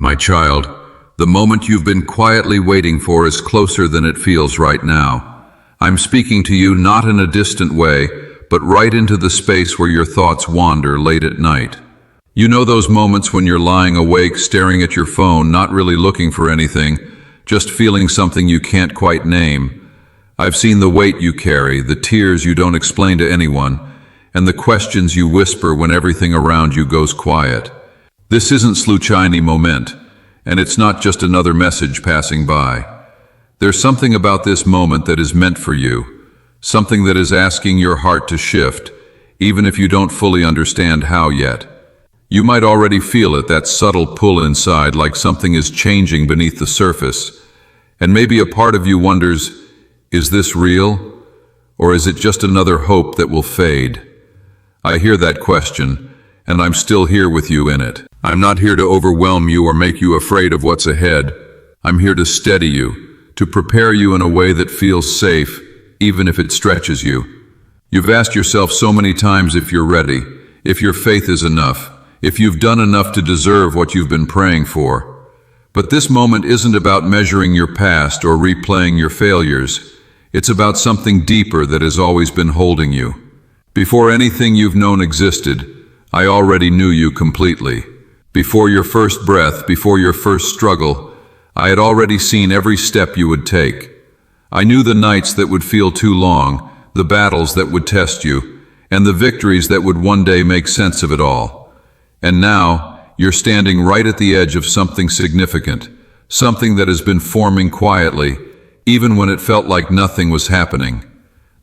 My child, the moment you've been quietly waiting for is closer than it feels right now. I'm speaking to you not in a distant way, but right into the space where your thoughts wander late at night. You know those moments when you're lying awake, staring at your phone, not really looking for anything, just feeling something you can't quite name. I've seen the weight you carry, the tears you don't explain to anyone, and the questions you whisper when everything around you goes quiet. This isn't sluchiny moment, and it's not just another message passing by. There's something about this moment that is meant for you, something that is asking your heart to shift, even if you don't fully understand how yet. You might already feel it, that subtle pull inside, like something is changing beneath the surface. And maybe a part of you wonders, is this real? Or is it just another hope that will fade? I hear that question, and I'm still here with you in it. I'm not here to overwhelm you or make you afraid of what's ahead. I'm here to steady you, to prepare you in a way that feels safe, even if it stretches you. You've asked yourself so many times if you're ready, if your faith is enough, if you've done enough to deserve what you've been praying for. But this moment isn't about measuring your past or replaying your failures. It's about something deeper that has always been holding you. Before anything you've known existed, I already knew you completely. Before your first breath, before your first struggle, I had already seen every step you would take. I knew the nights that would feel too long, the battles that would test you, and the victories that would one day make sense of it all. And now, you're standing right at the edge of something significant, something that has been forming quietly, even when it felt like nothing was happening.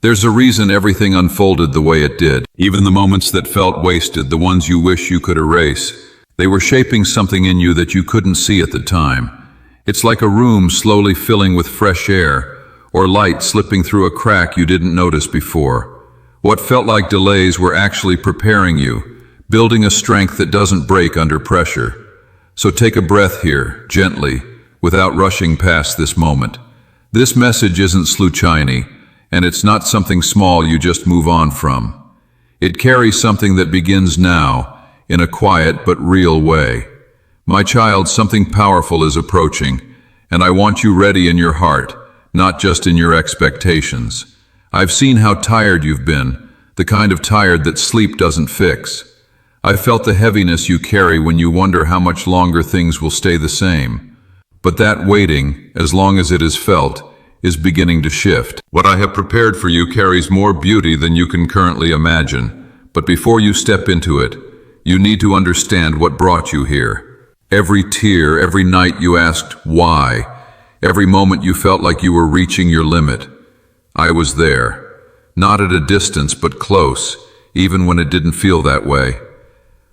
There's a reason everything unfolded the way it did. Even the moments that felt wasted, the ones you wish you could erase, they were shaping something in you that you couldn't see at the time. It's like a room slowly filling with fresh air, or light slipping through a crack you didn't notice before. What felt like delays were actually preparing you, building a strength that doesn't break under pressure. So take a breath here, gently, without rushing past this moment. This message isn't sluchiny, and it's not something small you just move on from. It carries something that begins now, in a quiet but real way. My child, something powerful is approaching, and I want you ready in your heart, not just in your expectations. I've seen how tired you've been, the kind of tired that sleep doesn't fix. I've felt the heaviness you carry when you wonder how much longer things will stay the same. But that waiting, as long as it is felt, is beginning to shift. What I have prepared for you carries more beauty than you can currently imagine. But before you step into it, you need to understand what brought you here. Every tear, every night you asked why, every moment you felt like you were reaching your limit. I was there, not at a distance but close, even when it didn't feel that way.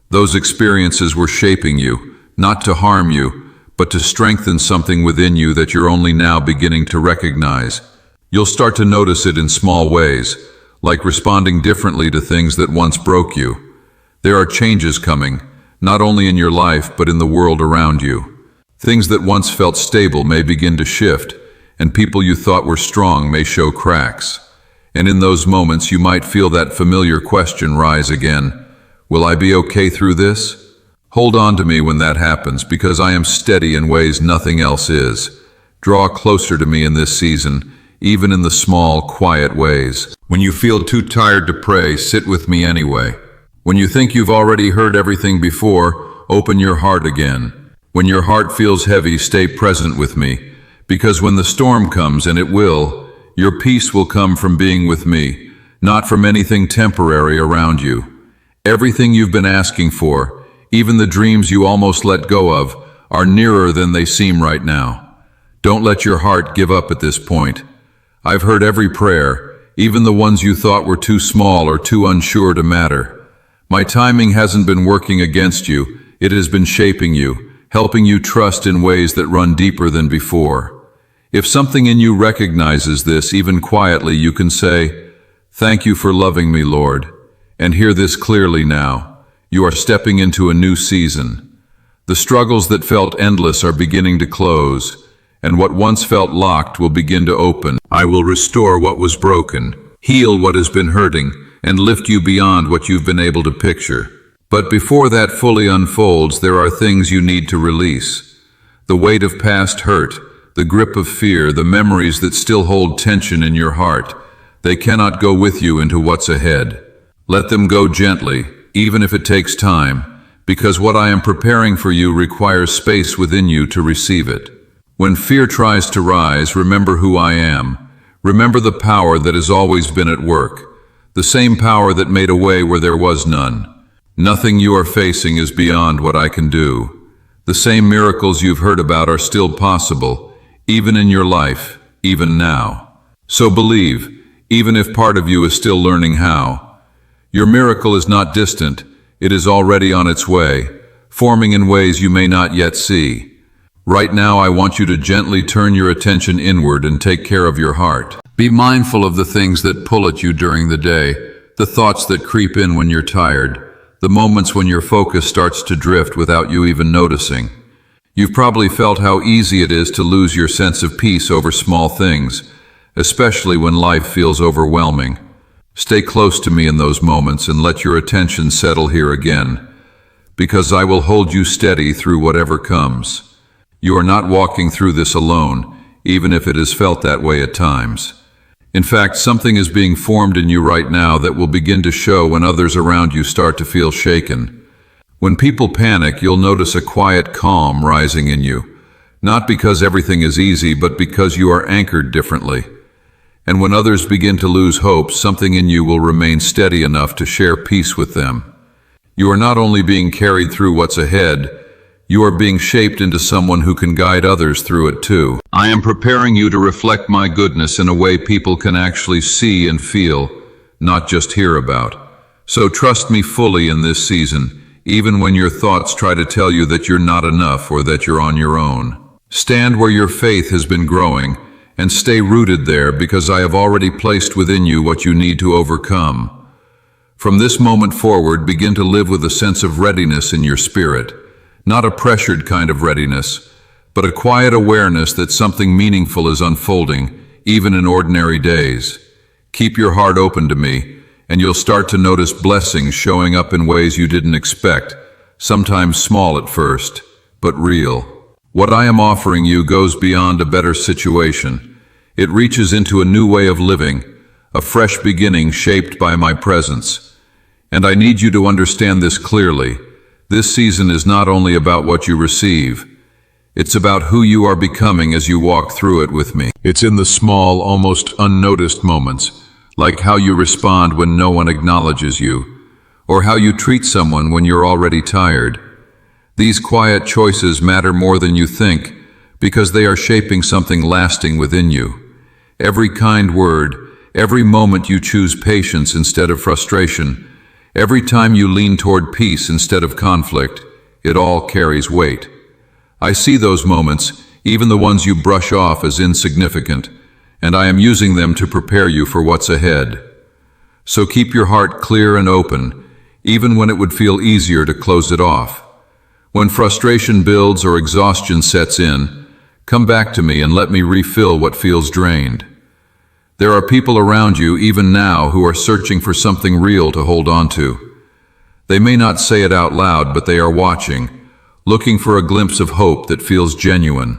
Those experiences were shaping you, not to harm you, but to strengthen something within you that you're only now beginning to recognize. You'll start to notice it in small ways, like responding differently to things that once broke you. There are changes coming, not only in your life but in the world around you. Things that once felt stable may begin to shift, and people you thought were strong may show cracks. And in those moments you might feel that familiar question rise again. Will I be okay through this? Hold on to me when that happens, because I am steady in ways nothing else is. Draw closer to me in this season, even in the small, quiet ways. When you feel too tired to pray, sit with me anyway. When you think you've already heard everything before, open your heart again. When your heart feels heavy, stay present with me, because when the storm comes, and it will, your peace will come from being with me, not from anything temporary around you. Everything you've been asking for, even the dreams you almost let go of, are nearer than they seem right now. Don't let your heart give up at this point. I've heard every prayer, even the ones you thought were too small or too unsure to matter. My timing hasn't been working against you, it has been shaping you, helping you trust in ways that run deeper than before. If something in you recognizes this, even quietly, you can say, "Thank you for loving me, Lord." And hear this clearly now. You are stepping into a new season. The struggles that felt endless are beginning to close, and what once felt locked will begin to open. I will restore what was broken, heal what has been hurting, and lift you beyond what you've been able to picture. But before that fully unfolds, there are things you need to release. The weight of past hurt, the grip of fear, the memories that still hold tension in your heart, they cannot go with you into what's ahead. Let them go gently, even if it takes time, because what I am preparing for you requires space within you to receive it. When fear tries to rise, remember who I am. Remember the power that has always been at work, the same power that made a way where there was none. Nothing you are facing is beyond what I can do. The same miracles you've heard about are still possible, even in your life, even now. So believe, even if part of you is still learning how. Your miracle is not distant, it is already on its way, forming in ways you may not yet see. Right now, I want you to gently turn your attention inward and take care of your heart. Be mindful of the things that pull at you during the day, the thoughts that creep in when you're tired, the moments when your focus starts to drift without you even noticing. You've probably felt how easy it is to lose your sense of peace over small things, especially when life feels overwhelming. Stay close to me in those moments and let your attention settle here again, because I will hold you steady through whatever comes. You are not walking through this alone, even if it has felt that way at times. In fact, something is being formed in you right now that will begin to show when others around you start to feel shaken. When people panic, you'll notice a quiet calm rising in you, not because everything is easy, but because you are anchored differently. And when others begin to lose hope, something in you will remain steady enough to share peace with them. You are not only being carried through what's ahead, you are being shaped into someone who can guide others through it too. I am preparing you to reflect my goodness in a way people can actually see and feel, not just hear about. So trust me fully in this season, even when your thoughts try to tell you that you're not enough or that you're on your own. Stand where your faith has been growing, and stay rooted there, because I have already placed within you what you need to overcome. From this moment forward, begin to live with a sense of readiness in your spirit. Not a pressured kind of readiness, but a quiet awareness that something meaningful is unfolding, even in ordinary days. Keep your heart open to me, and you'll start to notice blessings showing up in ways you didn't expect, sometimes small at first, but real. What I am offering you goes beyond a better situation. It reaches into a new way of living, a fresh beginning shaped by my presence. And I need you to understand this clearly. This season is not only about what you receive, it's about who you are becoming as you walk through it with me. It's in the small, almost unnoticed moments, like how you respond when no one acknowledges you, or how you treat someone when you're already tired. These quiet choices matter more than you think, because they are shaping something lasting within you. Every kind word, every moment you choose patience instead of frustration, every time you lean toward peace instead of conflict, it all carries weight. I see those moments, even the ones you brush off as insignificant, and I am using them to prepare you for what's ahead. So keep your heart clear and open, even when it would feel easier to close it off. When frustration builds or exhaustion sets in, come back to me and let me refill what feels drained. There are people around you, even now, who are searching for something real to hold on to. They may not say it out loud, but they are watching, looking for a glimpse of hope that feels genuine.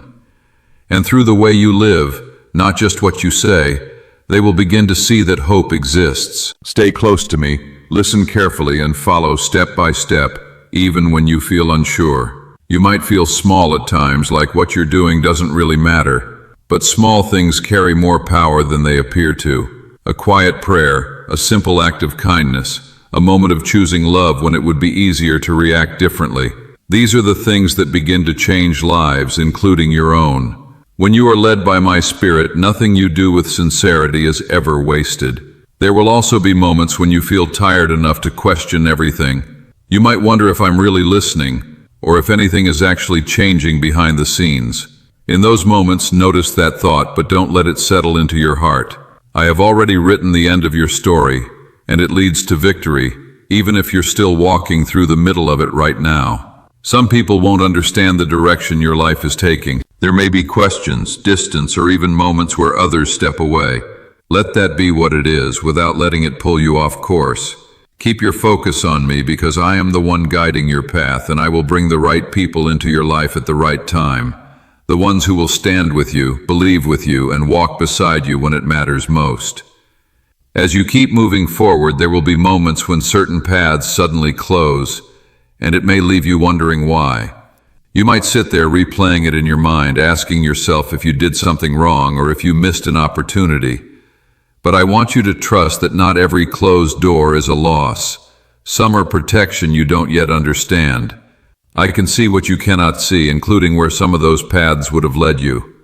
And through the way you live, not just what you say, they will begin to see that hope exists. Stay close to me, listen carefully, and follow step by step, even when you feel unsure. You might feel small at times, like what you're doing doesn't really matter. But small things carry more power than they appear to. A quiet prayer, a simple act of kindness, a moment of choosing love when it would be easier to react differently. These are the things that begin to change lives, including your own. When you are led by my spirit, nothing you do with sincerity is ever wasted. There will also be moments when you feel tired enough to question everything. You might wonder if I'm really listening, or if anything is actually changing behind the scenes. In those moments, notice that thought, but don't let it settle into your heart. I have already written the end of your story, and it leads to victory, even if you're still walking through the middle of it right now. Some people won't understand the direction your life is taking. There may be questions, distance, or even moments where others step away. Let that be what it is, without letting it pull you off course. Keep your focus on me, because I am the one guiding your path, and I will bring the right people into your life at the right time. The ones who will stand with you, believe with you, and walk beside you when it matters most. As you keep moving forward, there will be moments when certain paths suddenly close, and it may leave you wondering why. You might sit there replaying it in your mind, asking yourself if you did something wrong or if you missed an opportunity. But I want you to trust that not every closed door is a loss. Some are protection you don't yet understand. I can see what you cannot see, including where some of those paths would have led you.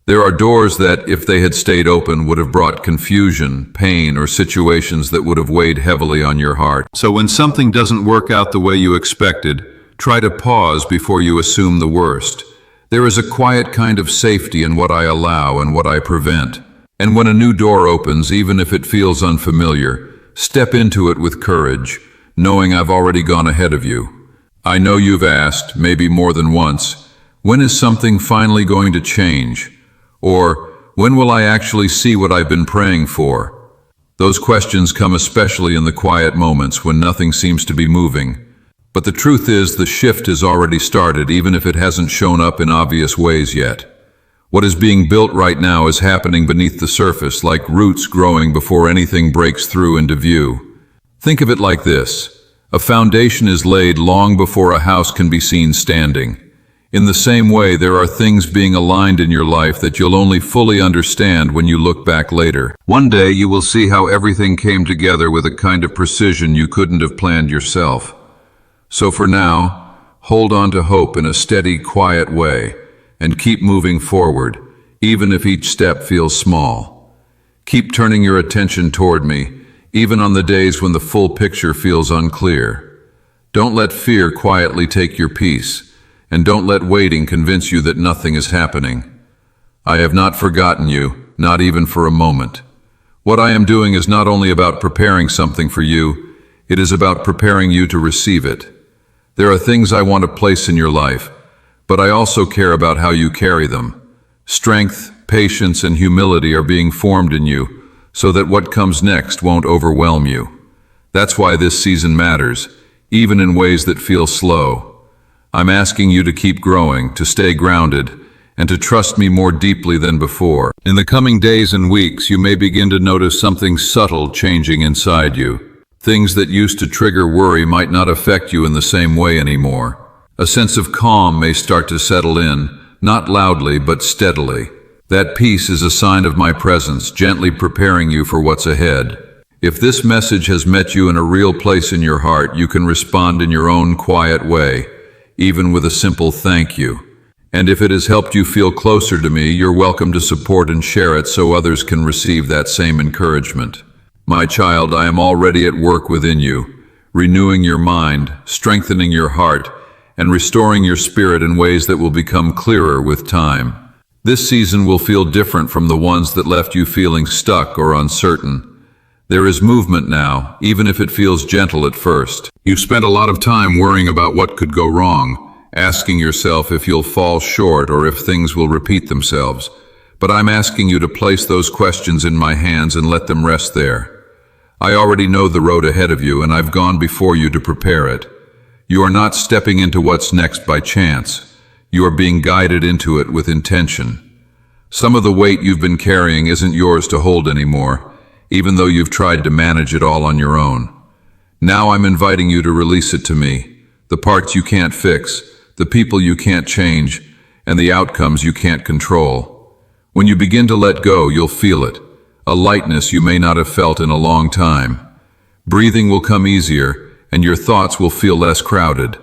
There are doors that, if they had stayed open, would have brought confusion, pain, or situations that would have weighed heavily on your heart. So when something doesn't work out the way you expected, try to pause before you assume the worst. There is a quiet kind of safety in what I allow and what I prevent. And when a new door opens, even if it feels unfamiliar, step into it with courage, knowing I've already gone ahead of you. I know you've asked, maybe more than once, when is something finally going to change? Or, when will I actually see what I've been praying for? Those questions come especially in the quiet moments when nothing seems to be moving. But the truth is, the shift has already started, even if it hasn't shown up in obvious ways yet. What is being built right now is happening beneath the surface, like roots growing before anything breaks through into view. Think of it like this. A foundation is laid long before a house can be seen standing. In the same way, there are things being aligned in your life that you'll only fully understand when you look back later. One day you will see how everything came together with a kind of precision you couldn't have planned yourself. So for now, hold on to hope in a steady, quiet way, and keep moving forward, even if each step feels small. Keep turning your attention toward me, even on the days when the full picture feels unclear. Don't let fear quietly take your peace. And don't let waiting convince you that nothing is happening. I have not forgotten you, not even for a moment. What I am doing is not only about preparing something for you, it is about preparing you to receive it. There are things I want to place in your life, but I also care about how you carry them. Strength, patience, and humility are being formed in you, so that what comes next won't overwhelm you. That's why this season matters, even in ways that feel slow. I'm asking you to keep growing, to stay grounded, and to trust me more deeply than before. In the coming days and weeks, you may begin to notice something subtle changing inside you. Things that used to trigger worry might not affect you in the same way anymore. A sense of calm may start to settle in, not loudly but steadily. That peace is a sign of my presence, gently preparing you for what's ahead. If this message has met you in a real place in your heart, you can respond in your own quiet way, even with a simple thank you. And if it has helped you feel closer to me, you're welcome to support and share it so others can receive that same encouragement. My child, I am already at work within you, renewing your mind, strengthening your heart, and restoring your spirit in ways that will become clearer with time. This season will feel different from the ones that left you feeling stuck or uncertain. There is movement now, even if it feels gentle at first. You've spent a lot of time worrying about what could go wrong, asking yourself if you'll fall short or if things will repeat themselves. But I'm asking you to place those questions in my hands and let them rest there. I already know the road ahead of you, and I've gone before you to prepare it. You are not stepping into what's next by chance. You are being guided into it with intention. Some of the weight you've been carrying isn't yours to hold anymore, even though you've tried to manage it all on your own. Now I'm inviting you to release it to me, the parts you can't fix, the people you can't change, and the outcomes you can't control. When you begin to let go, you'll feel it, a lightness you may not have felt in a long time. Breathing will come easier, and your thoughts will feel less crowded.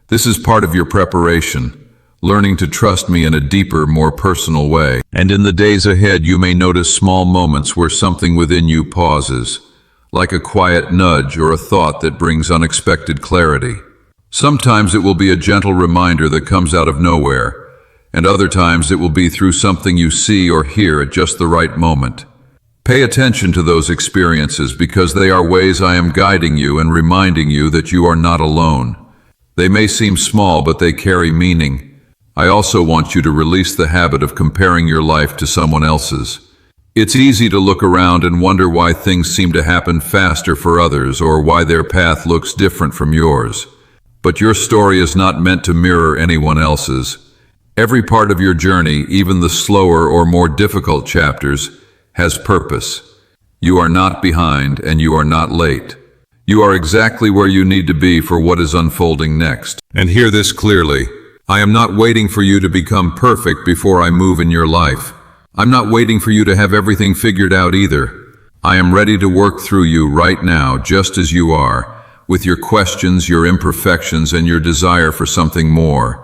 This is part of your preparation, learning to trust me in a deeper, more personal way. And in the days ahead, you may notice small moments where something within you pauses, like a quiet nudge or a thought that brings unexpected clarity. Sometimes it will be a gentle reminder that comes out of nowhere, and other times it will be through something you see or hear at just the right moment. Pay attention to those experiences because they are ways I am guiding you and reminding you that you are not alone. They may seem small, but they carry meaning. I also want you to release the habit of comparing your life to someone else's. It's easy to look around and wonder why things seem to happen faster for others or why their path looks different from yours. But your story is not meant to mirror anyone else's. Every part of your journey, even the slower or more difficult chapters, has purpose. You are not behind and you are not late. You are exactly where you need to be for what is unfolding next. And hear this clearly. I am not waiting for you to become perfect before I move in your life. I'm not waiting for you to have everything figured out either. I am ready to work through you right now, just as you are, with your questions, your imperfections, and your desire for something more.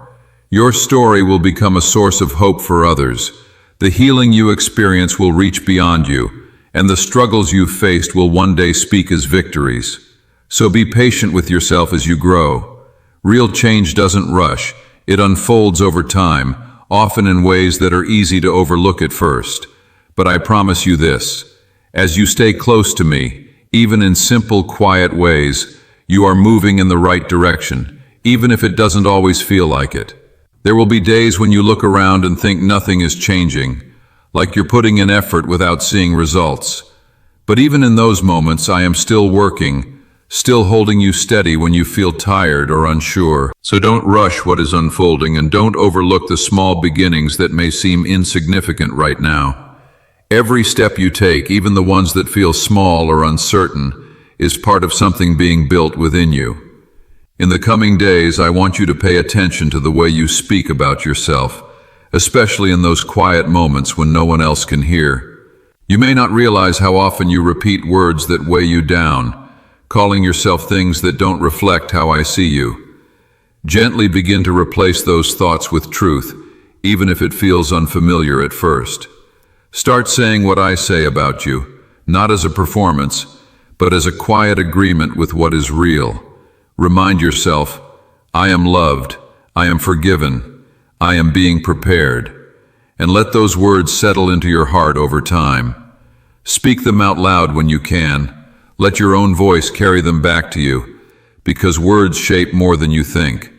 Your story will become a source of hope for others. The healing you experience will reach beyond you, and the struggles you've faced will one day speak as victories. So be patient with yourself as you grow. Real change doesn't rush. It unfolds over time, often in ways that are easy to overlook at first. But I promise you this, as you stay close to me, even in simple, quiet ways, you are moving in the right direction, even if it doesn't always feel like it. There will be days when you look around and think nothing is changing, like you're putting in effort without seeing results. But even in those moments, I am still working, still holding you steady when you feel tired or unsure. So don't rush what is unfolding and don't overlook the small beginnings that may seem insignificant right now. Every step you take, even the ones that feel small or uncertain, is part of something being built within you. In the coming days, I want you to pay attention to the way you speak about yourself, especially in those quiet moments when no one else can hear. You may not realize how often you repeat words that weigh you down, calling yourself things that don't reflect how I see you. Gently begin to replace those thoughts with truth, even if it feels unfamiliar at first. Start saying what I say about you, not as a performance, but as a quiet agreement with what is real. Remind yourself, I am loved, I am forgiven, I am being prepared. And let those words settle into your heart over time. Speak them out loud when you can. Let your own voice carry them back to you, because words shape more than you think.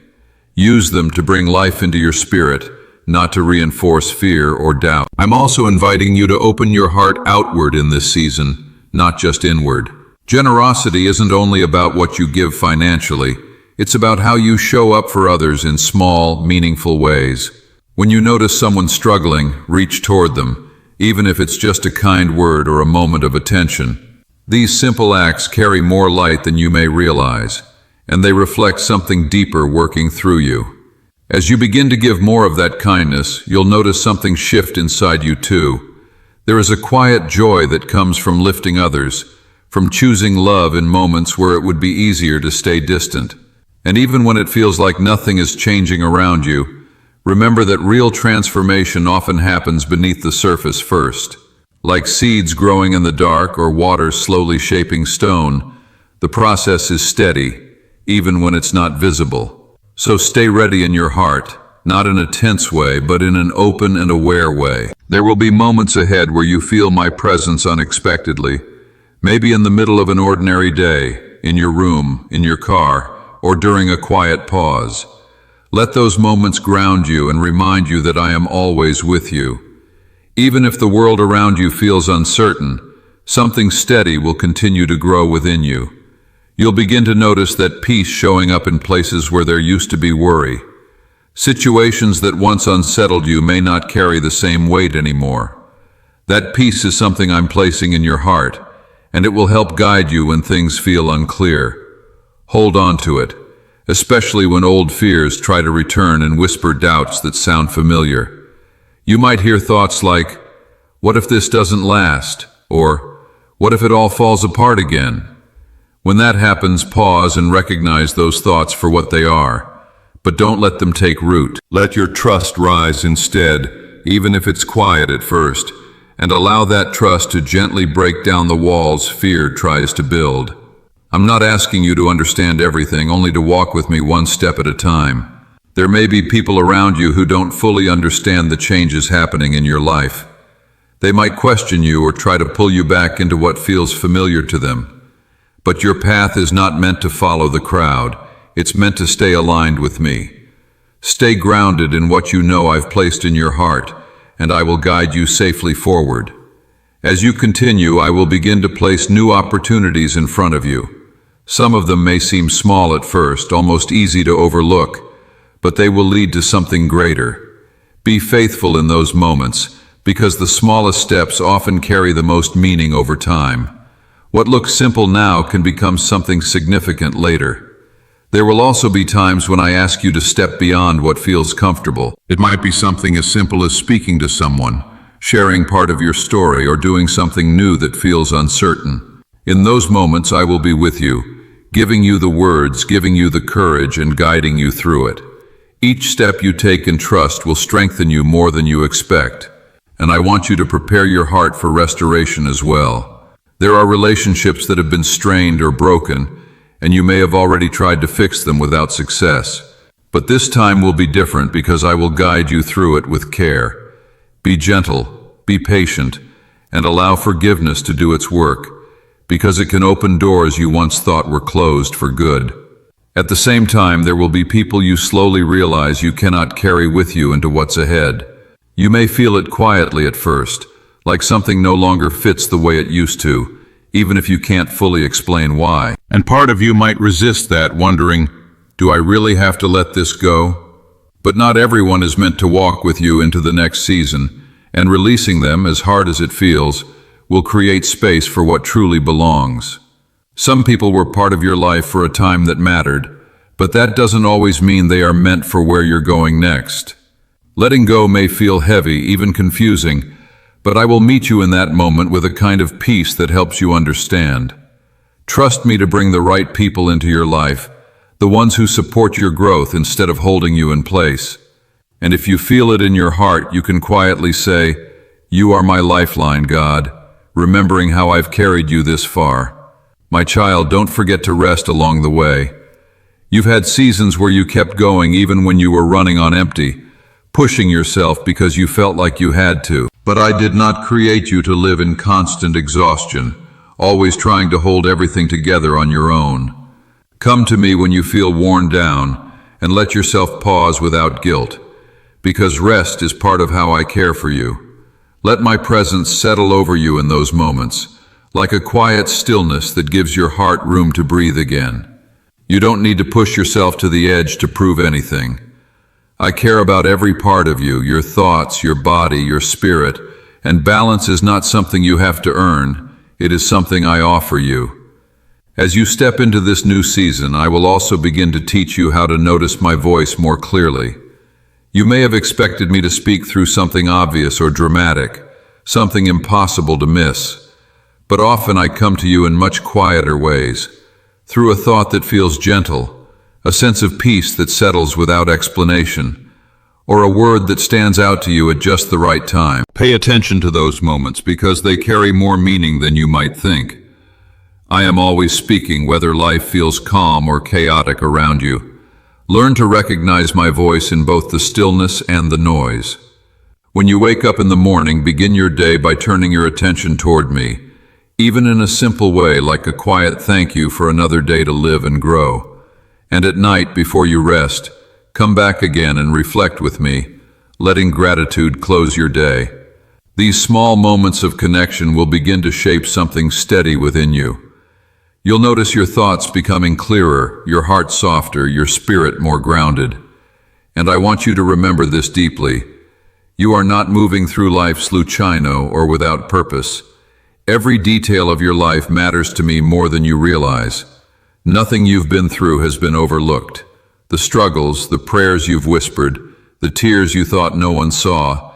Use them to bring life into your spirit, not to reinforce fear or doubt. I'm also inviting you to open your heart outward in this season, not just inward. Generosity isn't only about what you give financially, it's about how you show up for others in small, meaningful ways. When you notice someone struggling, reach toward them, even if it's just a kind word or a moment of attention. These simple acts carry more light than you may realize, and they reflect something deeper working through you. As you begin to give more of that kindness, you'll notice something shift inside you too. There is a quiet joy that comes from lifting others, from choosing love in moments where it would be easier to stay distant. And even when it feels like nothing is changing around you, remember that real transformation often happens beneath the surface first. Like seeds growing in the dark or water slowly shaping stone, the process is steady, even when it's not visible. So stay ready in your heart, not in a tense way, but in an open and aware way. There will be moments ahead where you feel my presence unexpectedly, maybe in the middle of an ordinary day, in your room, in your car, or during a quiet pause. Let those moments ground you and remind you that I am always with you. Even if the world around you feels uncertain, something steady will continue to grow within you. You'll begin to notice that peace showing up in places where there used to be worry. Situations that once unsettled you may not carry the same weight anymore. That peace is something I'm placing in your heart, and it will help guide you when things feel unclear. Hold on to it, especially when old fears try to return and whisper doubts that sound familiar. You might hear thoughts like, what if this doesn't last? Or, what if it all falls apart again? When that happens, pause and recognize those thoughts for what they are, but don't let them take root. Let your trust rise instead, even if it's quiet at first, and allow that trust to gently break down the walls fear tries to build. I'm not asking you to understand everything, only to walk with me one step at a time. There may be people around you who don't fully understand the changes happening in your life. They might question you or try to pull you back into what feels familiar to them. But your path is not meant to follow the crowd. It's meant to stay aligned with me. Stay grounded in what you know I've placed in your heart, and I will guide you safely forward. As you continue, I will begin to place new opportunities in front of you. Some of them may seem small at first, almost easy to overlook, but they will lead to something greater. Be faithful in those moments, because the smallest steps often carry the most meaning over time. What looks simple now can become something significant later. There will also be times when I ask you to step beyond what feels comfortable. It might be something as simple as speaking to someone, sharing part of your story, or doing something new that feels uncertain. In those moments, I will be with you, giving you the words, giving you the courage, and guiding you through it. Each step you take in trust will strengthen you more than you expect, and I want you to prepare your heart for restoration as well. There are relationships that have been strained or broken, and you may have already tried to fix them without success. But this time will be different because I will guide you through it with care. Be gentle, be patient, and allow forgiveness to do its work, because it can open doors you once thought were closed for good. At the same time, there will be people you slowly realize you cannot carry with you into what's ahead. You may feel it quietly at first, like something no longer fits the way it used to, even if you can't fully explain why. And part of you might resist that, wondering, do I really have to let this go? But not everyone is meant to walk with you into the next season, and releasing them, as hard as it feels, will create space for what truly belongs. Some people were part of your life for a time that mattered, but that doesn't always mean they are meant for where you're going next. Letting go may feel heavy, even confusing, but I will meet you in that moment with a kind of peace that helps you understand. Trust me to bring the right people into your life, the ones who support your growth instead of holding you in place. And if you feel it in your heart, you can quietly say, "You are my lifeline, God," remembering how I've carried you this far. My child, don't forget to rest along the way. You've had seasons where you kept going even when you were running on empty, pushing yourself because you felt like you had to. But I did not create you to live in constant exhaustion, always trying to hold everything together on your own. Come to me when you feel worn down, and let yourself pause without guilt, because rest is part of how I care for you. Let my presence settle over you in those moments, like a quiet stillness that gives your heart room to breathe again. You don't need to push yourself to the edge to prove anything. I care about every part of you, your thoughts, your body, your spirit, and balance is not something you have to earn, it is something I offer you. As you step into this new season, I will also begin to teach you how to notice my voice more clearly. You may have expected me to speak through something obvious or dramatic, something impossible to miss, but often I come to you in much quieter ways, through a thought that feels gentle, a sense of peace that settles without explanation, or a word that stands out to you at just the right time. Pay attention to those moments because they carry more meaning than you might think. I am always speaking whether life feels calm or chaotic around you. Learn to recognize my voice in both the stillness and the noise. When you wake up in the morning, begin your day by turning your attention toward me, even in a simple way like a quiet thank you for another day to live and grow. And at night, before you rest, come back again and reflect with me, letting gratitude close your day. These small moments of connection will begin to shape something steady within you. You'll notice your thoughts becoming clearer, your heart softer, your spirit more grounded. And I want you to remember this deeply. You are not moving through life sluchino or without purpose. Every detail of your life matters to me more than you realize. Nothing you've been through has been overlooked. The struggles, the prayers you've whispered, the tears you thought no one saw,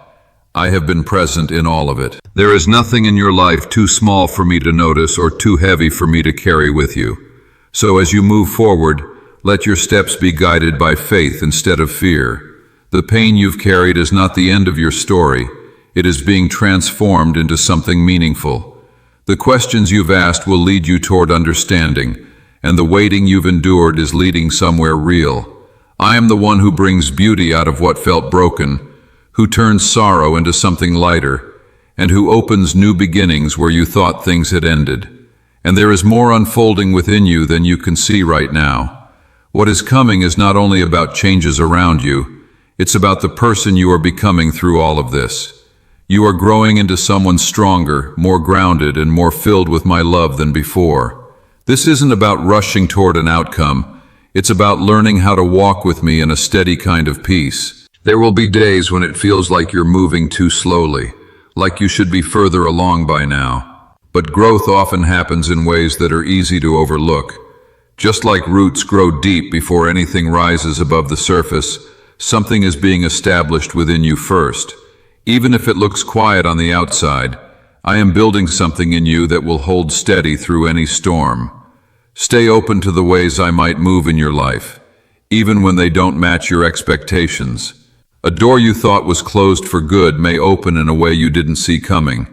I have been present in all of it. There is nothing in your life too small for me to notice or too heavy for me to carry with you. So as you move forward, let your steps be guided by faith instead of fear. The pain you've carried is not the end of your story. It is being transformed into something meaningful. The questions you've asked will lead you toward understanding, and the waiting you've endured is leading somewhere real. I am the one who brings beauty out of what felt broken, who turns sorrow into something lighter, and who opens new beginnings where you thought things had ended. And there is more unfolding within you than you can see right now. What is coming is not only about changes around you, it's about the person you are becoming through all of this. You are growing into someone stronger, more grounded, and more filled with my love than before. This isn't about rushing toward an outcome. It's about learning how to walk with me in a steady kind of peace. There will be days when it feels like you're moving too slowly, like you should be further along by now. But growth often happens in ways that are easy to overlook. Just like roots grow deep before anything rises above the surface, something is being established within you first. Even if it looks quiet on the outside, I am building something in you that will hold steady through any storm. Stay open to the ways I might move in your life, even when they don't match your expectations. A door you thought was closed for good may open in a way you didn't see coming.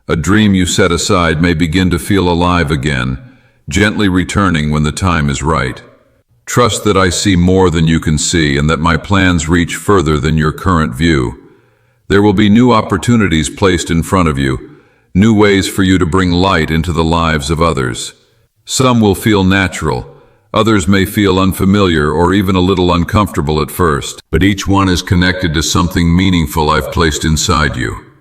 A dream you set aside may begin to feel alive again, gently returning when the time is right. Trust that I see more than you can see and that my plans reach further than your current view. There will be new opportunities placed in front of you, new ways for you to bring light into the lives of others. Some will feel natural. Others may feel unfamiliar or even a little uncomfortable at first, but each one is connected to something meaningful I've placed inside you.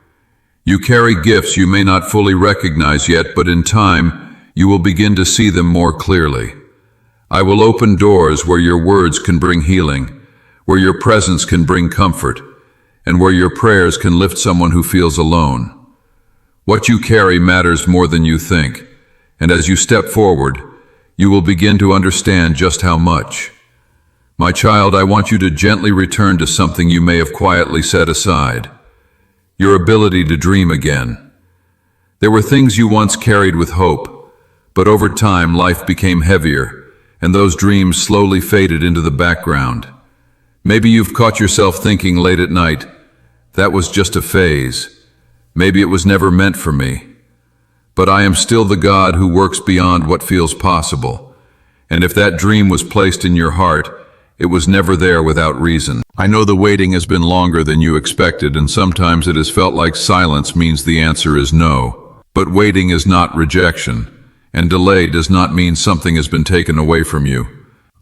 You carry gifts you may not fully recognize yet, but in time, you will begin to see them more clearly. I will open doors where your words can bring healing, where your presence can bring comfort, and where your prayers can lift someone who feels alone. What you carry matters more than you think, and as you step forward, you will begin to understand just how much. My child, I want you to gently return to something you may have quietly set aside. Your ability to dream again. There were things you once carried with hope, but over time life became heavier, and those dreams slowly faded into the background. Maybe you've caught yourself thinking late at night, that was just a phase. Maybe it was never meant for me. But I am still the God who works beyond what feels possible. And if that dream was placed in your heart, it was never there without reason. I know the waiting has been longer than you expected, and sometimes it has felt like silence means the answer is no. But waiting is not rejection, and delay does not mean something has been taken away from you.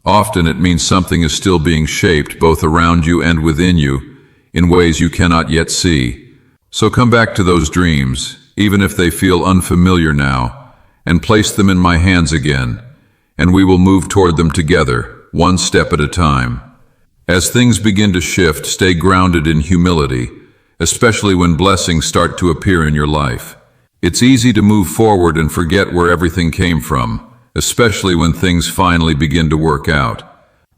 Often it means something is still being shaped both around you and within you in ways you cannot yet see. So come back to those dreams, even if they feel unfamiliar now, and place them in my hands again, and we will move toward them together, one step at a time. As things begin to shift, stay grounded in humility, especially when blessings start to appear in your life. It's easy to move forward and forget where everything came from, especially when things finally begin to work out.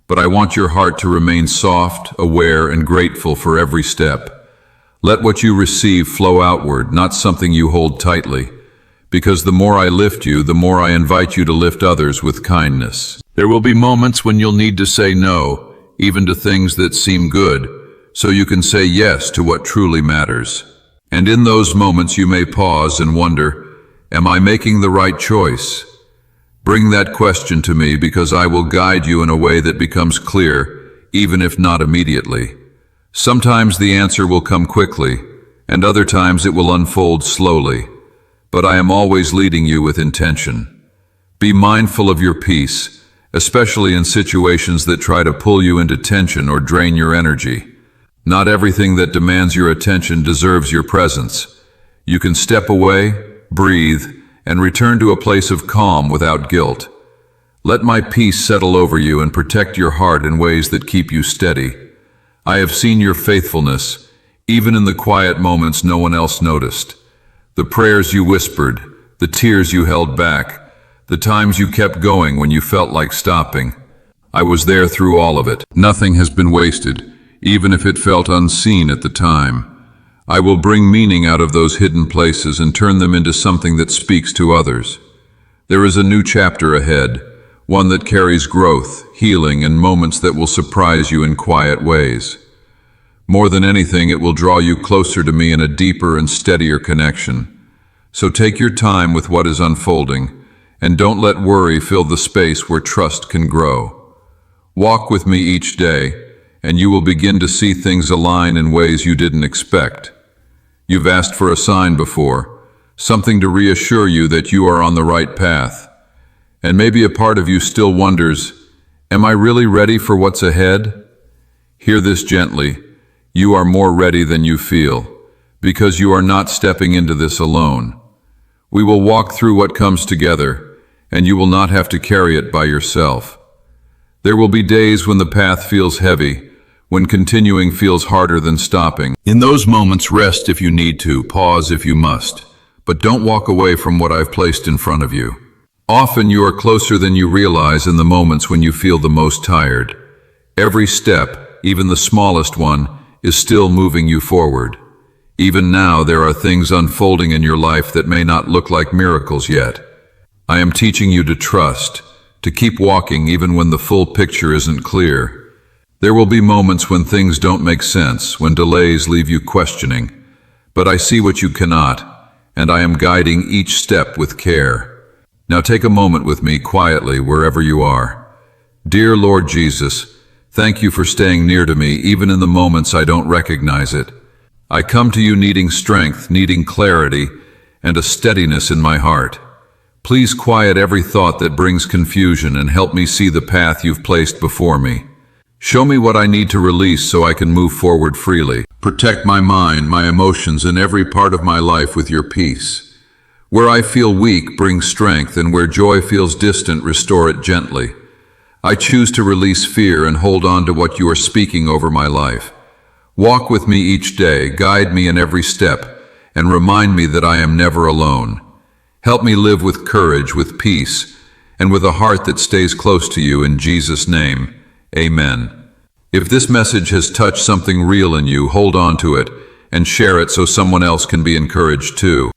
But I want your heart to remain soft, aware, and grateful for every step. Let what you receive flow outward, not something you hold tightly. Because the more I lift you, the more I invite you to lift others with kindness. There will be moments when you'll need to say no, even to things that seem good, so you can say yes to what truly matters. And in those moments you may pause and wonder, am I making the right choice? Bring that question to me, because I will guide you in a way that becomes clear, even if not immediately. Sometimes the answer will come quickly, and other times it will unfold slowly. But I am always leading you with intention. Be mindful of your peace, especially in situations that try to pull you into tension or drain your energy. Not everything that demands your attention deserves your presence. You can step away, breathe, and return to a place of calm without guilt. Let my peace settle over you and protect your heart in ways that keep you steady. I have seen your faithfulness, even in the quiet moments no one else noticed. The prayers you whispered, the tears you held back, the times you kept going when you felt like stopping. I was there through all of it. Nothing has been wasted, even if it felt unseen at the time. I will bring meaning out of those hidden places and turn them into something that speaks to others. There is a new chapter ahead, one that carries growth, healing, and moments that will surprise you in quiet ways. More than anything, it will draw you closer to me in a deeper and steadier connection. So take your time with what is unfolding, and don't let worry fill the space where trust can grow. Walk with me each day, and you will begin to see things align in ways you didn't expect. You've asked for a sign before, something to reassure you that you are on the right path. And maybe a part of you still wonders, am I really ready for what's ahead? Hear this gently. You are more ready than you feel, because you are not stepping into this alone. We will walk through what comes together, and you will not have to carry it by yourself. There will be days when the path feels heavy, when continuing feels harder than stopping. In those moments, rest if you need to, pause if you must, but don't walk away from what I've placed in front of you. Often you are closer than you realize in the moments when you feel the most tired. Every step, even the smallest one, is still moving you forward. Even now, there are things unfolding in your life that may not look like miracles yet. I am teaching you to trust, to keep walking even when the full picture isn't clear. There will be moments when things don't make sense, when delays leave you questioning. But I see what you cannot, and I am guiding each step with care. Now take a moment with me quietly wherever you are. Dear Lord Jesus, thank you for staying near to me even in the moments I don't recognize it. I come to you needing strength, needing clarity, and a steadiness in my heart. Please quiet every thought that brings confusion and help me see the path you've placed before me. Show me what I need to release so I can move forward freely. Protect my mind, my emotions, and every part of my life with your peace. Where I feel weak, bring strength, and where joy feels distant, restore it gently. I choose to release fear and hold on to what you are speaking over my life. Walk with me each day, guide me in every step, and remind me that I am never alone. Help me live with courage, with peace, and with a heart that stays close to you in Jesus' name. Amen. If this message has touched something real in you, hold on to it and share it so someone else can be encouraged too.